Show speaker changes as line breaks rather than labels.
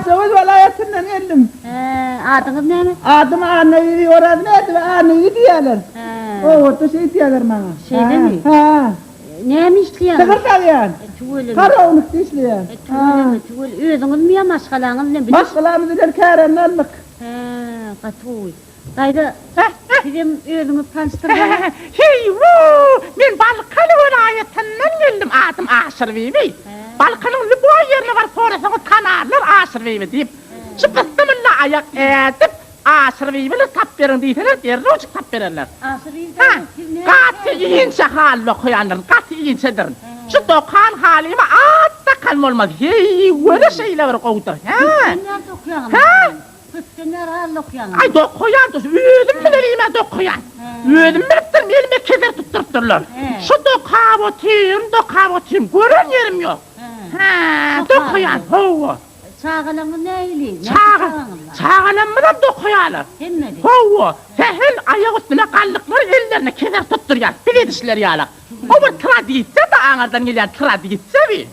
Söğüt velayetinden geldim.
Adınız neymiş?
Adım Annevi orası neydi? Annevi diyorlar. O orta şey diyorlar bana.
Şey değil mi?
Ha.
Neymiş işleyen?
Tıkır kalyan.
Tüvölü.
Karavunluk işleyen.
Tüvölü. Özünüz mi ya maşgalanız ne bilir?
Başkalarımızı der karanlarlık.
Katuy. Dayda sizin özünüz tanıştırdı.
Hey vuu! Men Balkalı vilayetinden geldim, adım Aşır Bibi. Balkanın bu yerine var, sonrasını tanarlar Aşır Bibi deyip. Şu kıstımınla ayak edip, Aşır Bibi'li tap verin deyseler, derine uçuk tap verirler. Katı iyinse haline koyanların, katı iyinsedir. Şu dokan halime atta kalma olmaz. Hey, öyle şeyler var kovdur.
Nerede okuyan? Kıskınlar halde okuyan.
Ay dokuyan dost, ödüm bileliyime dokuyan. Ödüm biliptirim, elime keder tutturturlar. Şu dokavotim, gören yerim yok. Dokuyan, hova.
Çağılanı neyli?
Çağılanmadan dokuyanlar.
Hemmedi.
Hova, sehel ayak üstüne kaldıkları ellerine keder tutturuyor, biledişler yalak. O bir tradisya da anadan gelen tradisya bir.